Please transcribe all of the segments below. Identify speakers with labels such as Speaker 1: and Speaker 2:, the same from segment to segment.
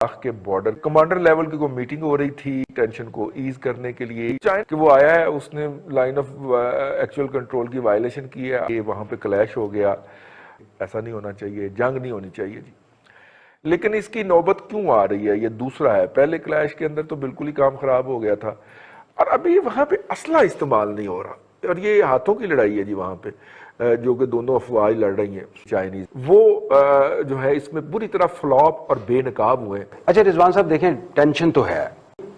Speaker 1: के border commander level की कोई मीटिंग हो रही थी टेंशन को ईज करने के लिए। चाइना कि वो आया है, उसने लाइन ऑफ एक्चुअल कंट्रोल की वायलेशन की है, ये वहां पे क्लैश हो गया। ऐसा नहीं होना चाहिए, जंग नहीं होनी चाहिए जी। लेकिन इसकी नौबत क्यों आ रही है, ये दूसरा है। पहले क्लैश के अंदर तो बिल्कुल ही काम खराब हो गया था, और अभी वहां पे असला इस्तेमाल नहीं हो रहा, और ये हाथों की लड़ाई है जी वहां पे, जो कि दोनों अफवाह लड़ रही हैं चाइनीज, वो जो है इसमें बुरी तरह फ्लॉप और बेनकाब हुए।
Speaker 2: अच्छा रिजवान साहब देखें, टेंशन तो है,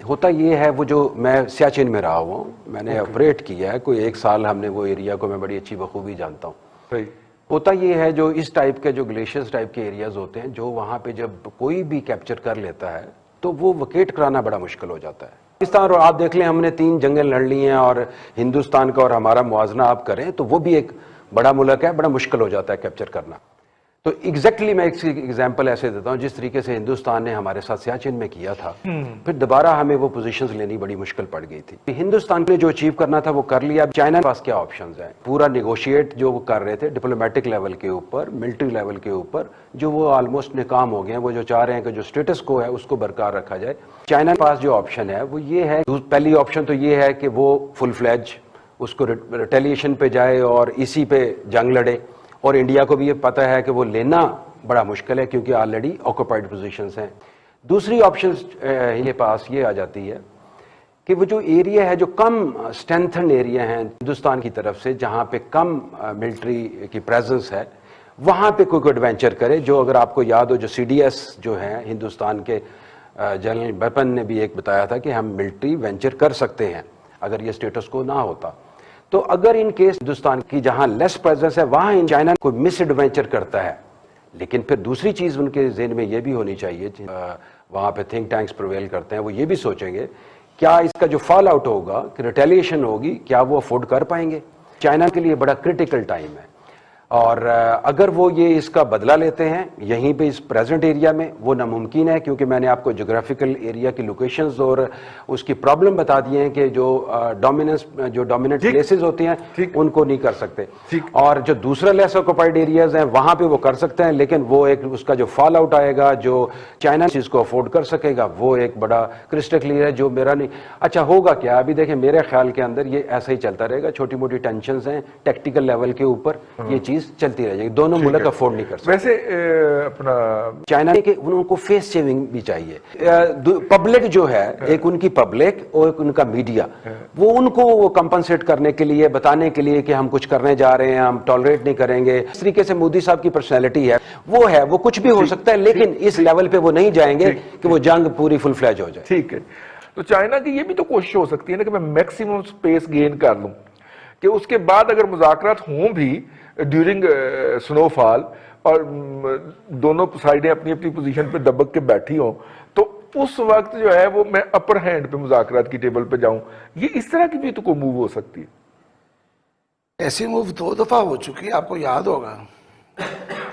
Speaker 2: होता ये है, वो जो मैं सियाचिन में रहा हुआ हूँ, मैंने ऑपरेट किया है, कोई 1 साल हमने वो एरिया को मैं बड़ी अच्छी बखूबी जानता हूँ। सही होता ये है, जो इस टाइप के जो ग्लेशियर्स टाइप के एरियाज होते हैं, जो वहाँ पे जब कोई भी कैप्चर कर लेता है तो वो वकेट कराना बड़ा मुश्किल हो जाता है। पाकिस्तान, और आप देख लें हमने 3 जंगें लड़ ली हैं, और हिंदुस्तान का और हमारा मुआवजना आप करें तो वो भी एक बड़ा मुल्क है, बड़ा मुश्किल हो जाता है कैप्चर करना। तो एग्जैक्टली मैं एक एग्जांपल ऐसे देता हूं, जिस तरीके से हिंदुस्तान ने हमारे साथ सियाचिन में किया था, फिर दोबारा हमें वो पोजीशंस लेनी बड़ी मुश्किल पड़ गई थी। हिंदुस्तान ने जो अचीव करना था वो कर लिया। अब चाइना के पास क्या ऑप्शंस हैं? पूरा निगोशिएट जो वो कर रहे थे डिप्लोमेटिक लेवल के ऊपर, मिलिट्री लेवल के ऊपर, जो वो ऑलमोस्ट नाकाम हो गए हैं। वो जो चाह रहे हैं कि जो स्टेटस को है उसको बरकरार रखा जाए। चाइना के पास जो ऑप्शन है वो ये है, पहली ऑप्शन तो ये है कि वो फुल फ्लैज उसको रिटेलिएशन पे जाए और इसी पे जंग लड़े, और इंडिया को भी ये पता है कि वो लेना बड़ा मुश्किल है क्योंकि ऑलरेडी ऑक्यूपाइड पोजीशंस हैं। दूसरी ऑप्शन ये पास ये आ जाती है कि वो जो एरिया है, जो कम स्ट्रेंथन एरिया हैं हिंदुस्तान की तरफ से, जहाँ पे कम मिलिट्री की प्रेजेंस है, वहाँ पे कोई एडवेंचर करे। जो अगर आपको याद हो, जो CDS जो है हिंदुस्तान के जनरल बिपिन ने भी एक बताया था कि हम मिलिट्री वेंचर कर सकते हैं अगर ये स्टेटस को ना होता। तो अगर इन केस हिंदुस्तान की जहां लेस प्रेजेंस है वहां चाइना कोई मिस एडवेंचर करता है, लेकिन फिर दूसरी चीज उनके ज़हन में ये भी होनी चाहिए, वहां पे थिंक टैंक्स प्रिवेल करते हैं, वो ये भी सोचेंगे क्या इसका जो फॉल आउट होगा, कि रिटेलिएशन होगी, क्या वो अफोर्ड कर पाएंगे। चाइना के लिए बड़ा क्रिटिकल टाइम है, और अगर वो ये इसका बदला लेते हैं यहीं पे इस प्रेजेंट एरिया में, वो नामुमकिन है, क्योंकि मैंने आपको जोग्राफिकल एरिया की लोकेशंस और उसकी प्रॉब्लम बता दिए हैं कि जो डोमिनेंट प्लेसेस होती हैं उनको नहीं कर सकते, और जो दूसरा लेस ऑक्यूपाइड एरियाज हैं वहां पे वो कर सकते हैं, लेकिन वो एक उसका जो फॉल आउट आएगा, जो चाइना इसको अफोर्ड कर सकेगा, वो एक बड़ा क्रिस्टल क्लियर है, जो मेरा नहीं। अच्छा होगा क्या, अभी देखें मेरे ख्याल के अंदर ये ऐसा ही चलता रहेगा, छोटी मोटी टेंशन हैं टेक्टिकल लेवल के ऊपर, ये चीज चलती रह जाएगी, दोनों मुल्क अफोर्ड नहीं कर सकते।
Speaker 1: वैसे अपना
Speaker 2: चाइना के उनको फेस सेविंग भी चाहिए, पब्लिक जो है, एक उनकी पब्लिक और एक उनका मीडिया, वो उनको वो कंपनसेट करने के लिए, बताने के लिए कि हम कुछ करने जा रहे हैं, हम टॉलरेट नहीं करेंगे। इस तरीके से मोदी साहब की पर्सनैलिटी है, वो कुछ भी हो सकता है, लेकिन इस लेवल पे वो नहीं जाएंगे कि वो जंग पूरी फुल फ्लैज हो जाए।
Speaker 1: ठीक है, तो चाइना की ये भी तो कोशिश हो सकती है ना कि मैं मैक्सिमम स्पेस गेन कर लूं, कि उसके बाद अगर मुज़ाकरात हों भी ड्यूरिंग स्नोफॉल, और दोनों साइडें अपनी अपनी पोजीशन पे दबक के बैठी हों, तो उस वक्त जो है वो मैं अपर हैंड पे मुज़ाकरात की टेबल पे जाऊं। ये इस तरह की भी तो कोई मूव हो सकती है।
Speaker 3: ऐसी मूव 2 दफा हो चुकी है, आपको याद होगा।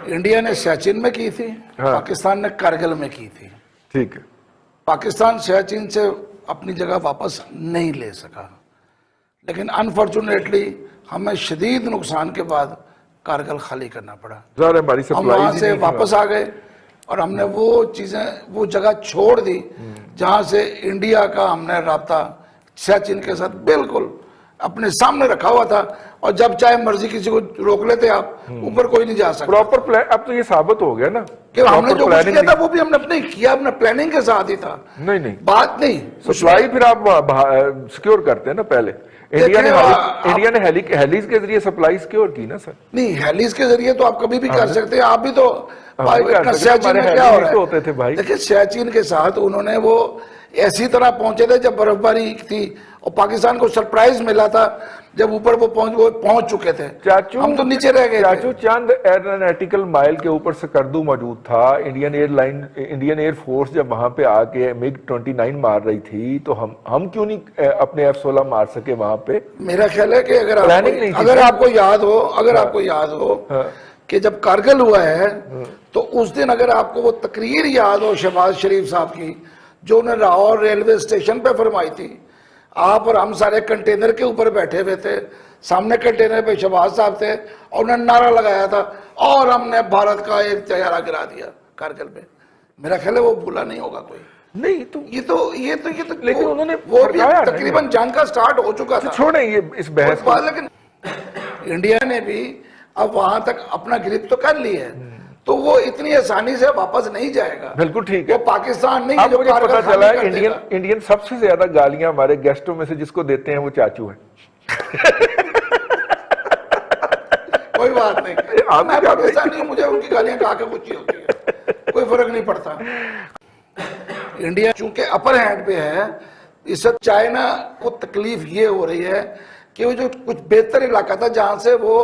Speaker 3: इंडिया ने सियाचिन में की थी, हाँ। पाकिस्तान ने कारगिल में की थी।
Speaker 1: ठीक है,
Speaker 3: पाकिस्तान सियाचिन से अपनी जगह वापस नहीं ले सका, लेकिन अनफॉर्चुनेटली हमें शदीद नुकसान के बाद कारगिल खाली करना पड़ा। हम वहां से वापस आ गए और हमने वो चीजें, वो जगह छोड़ दी जहां से इंडिया का हमने राब्ता सियाचिन के साथ बिल्कुल अपने सामने रखा हुआ था, और जब चाहे मर्जी किसी को रोक लेते आप, ऊपर कोई नहीं जा सकता।
Speaker 1: प्रॉपर प्लान, अब तो ये साबित हो गया ना
Speaker 3: कि हमने जो कुछ किया था वो भी हमने अपने किया, अपने प्लानिंग के साथ ही था।
Speaker 1: नहीं
Speaker 3: बात नहीं,
Speaker 1: सप्लाई फिर आप सिक्योर करते हैं ना। पहले इंडिया ने हेलीज के जरिए सप्लाई सिक्योर की ना सर।
Speaker 3: नहीं, हेलीज के जरिए तो आप कभी भी कर सकते हैं, आप भी तो सियाचिन में क्या हो रहा है होते थे भाई। देखिए सियाचिन के साथ उन्होंने वो ऐसी तरह पहुंचे थे जब बर्फबारी थी, और पाकिस्तान को सरप्राइज मिला था जब ऊपर वो पहुंच चुके थे। चाचू हम तो नीचे रह गए।
Speaker 1: चाचू चंद एरोनॉटिकल माइल के ऊपर सकर्दू मौजूद था। इंडियन एयरफोर्स जब वहां पे आके MiG-29 मार रही थी, तो हम क्यों नहीं अपने F-16 मार सके वहां पे?
Speaker 3: मेरा ख्याल है कि अगर आपको याद हो कि जब कारगिल हुआ है, तो उस दिन अगर आपको वो तकरीर याद हो शहबाज शरीफ साहब की, जो उन्हें लाहौर रेलवे स्टेशन पे फरमाई थी, आप और हम सारे कंटेनर के ऊपर बैठे हुए थे, सामने कंटेनर पे शहबाज साहब थे, और उन्होंने नारा लगाया था, और हमने भारत का एक तैयारा गिरा दिया कारगिल में। मेरा ख्याल है वो भूला नहीं होगा कोई।
Speaker 1: नहीं तो लेकिन उन्होंने
Speaker 3: वो भी
Speaker 1: फरमाया
Speaker 3: तकरीबन जंग का स्टार्ट हो चुका था।
Speaker 1: छोड़ें ये इस बहस को।
Speaker 3: लेकिन इंडिया ने भी अब वहां तक अपना ग्रिप तो कर ली है, तो वो इतनी आसानी से वापस नहीं जाएगा।
Speaker 1: बिल्कुल ठीक है।
Speaker 3: वो पाकिस्तान नहीं
Speaker 1: अब
Speaker 3: जो
Speaker 1: मुझे पता
Speaker 3: कारगिल
Speaker 1: चला
Speaker 3: खाली
Speaker 1: है
Speaker 3: कर
Speaker 1: इंडियन सबसे ज्यादा गालियां हमारे गेस्टों में से जिसको देते हैं वो चाचू हैं।
Speaker 3: कोई बात नहीं, मैं पाकिस्तानी हूं, मुझे उनकी गालियां खा के खुशी होती है, कोई फर्क नहीं पड़ता। इंडिया चूंकि अपर हैंड पे है, इस वक्त चाइना को तकलीफ ये हो रही है कि वो जो कुछ बेहतर इलाका था जहां से वो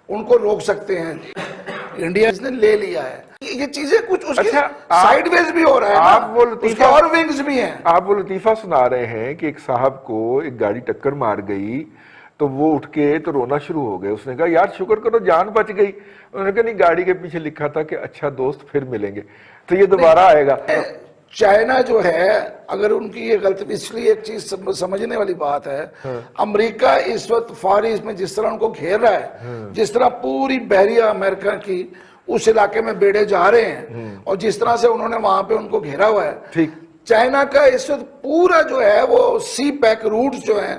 Speaker 3: उनको रोक सकते हैं, इंडिया इसने ले लिया है। ये चीजें कुछ उसकी साइडवेज भी हो रहा है
Speaker 1: आप
Speaker 3: ना,
Speaker 1: वो लतीफा
Speaker 3: और विंग्स भी हैं।
Speaker 1: आप वो लतीफा सुना रहे हैं कि एक साहब को एक गाड़ी टक्कर मार गई तो वो उठ के तो रोना शुरू हो गए। उसने कहा यार शुक्र करो जान बच गई। उन्होंने कहा नहीं, गाड़ी के पीछे लिखा था कि अच्छा दोस्त फिर मिलेंगे, तो ये दोबारा आएगा।
Speaker 3: चाइना जो है, अगर उनकी ये गलती, इसलिए एक चीज समझने वाली बात है, अमेरिका इस वक्त फार ईस्ट में जिस तरह उनको घेर रहा है, जिस तरह पूरी बहरिया अमेरिका की उस इलाके में बेड़े जा रहे हैं, और जिस तरह से उन्होंने वहां पे उनको घेरा हुआ है,
Speaker 1: ठीक
Speaker 3: चाइना का इस वक्त पूरा जो है वो सी पैक रूट जो है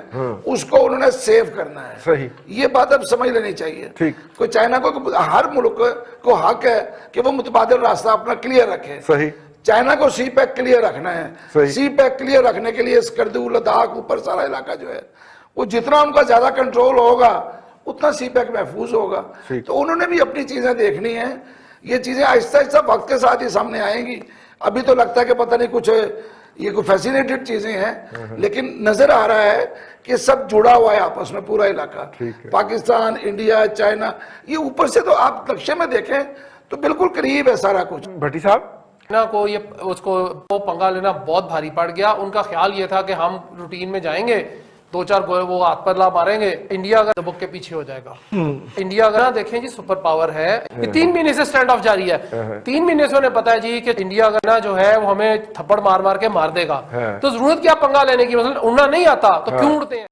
Speaker 3: उसको उन्होंने सेव करना है।
Speaker 1: सही,
Speaker 3: ये बात अब समझ लेनी चाहिए।
Speaker 1: ठीक,
Speaker 3: कोई चाइना को, हर मुल्क को हक है कि वो मुतबादिल रास्ता अपना क्लियर रखे।
Speaker 1: सही,
Speaker 3: चाइना को सी पैक क्लियर रखना है। सी पैक क्लियर रखने के लिए स्कर्दू, लद्दाख, ऊपर सारा इलाका जो है वो जितना उनका ज्यादा कंट्रोल होगा उतना सी पैक महफूज होगा। तो उन्होंने भी अपनी चीजें देखनी है। ये चीजें आहिस्ता आहिस्ता वक्त के साथ ही सामने आएंगी। अभी तो लगता है कि पता नहीं कुछ ये कोई फैसिनेटेड चीजें हैं, लेकिन नजर आ रहा है कि सब जुड़ा हुआ है आपस में, पूरा इलाका, पाकिस्तान, इंडिया, चाइना, ये ऊपर से तो आप नक्शे में देखें तो बिल्कुल करीब है सारा कुछ।
Speaker 1: भट्टी साहब
Speaker 4: ना को ये उसको पंगा लेना बहुत भारी पड़ गया। उनका ख्याल ये था कि हम रूटीन में जाएंगे, 2-4 गोले वो हाथ पर ला मारेंगे, इंडिया अगर दबक के पीछे हो जाएगा। इंडिया अगर ना देखें जी सुपर पावर है, ये 3 महीने से स्टैंड ऑफ जारी है। 3 महीने से उन्हें पता है जी कि इंडिया अगर ना जो है वो हमें थप्पड़ मार मार के मार देगा, तो जरूरत क्या पंगा लेने की, मतलब उड़ना नहीं आता तो क्यों उड़ते हैं।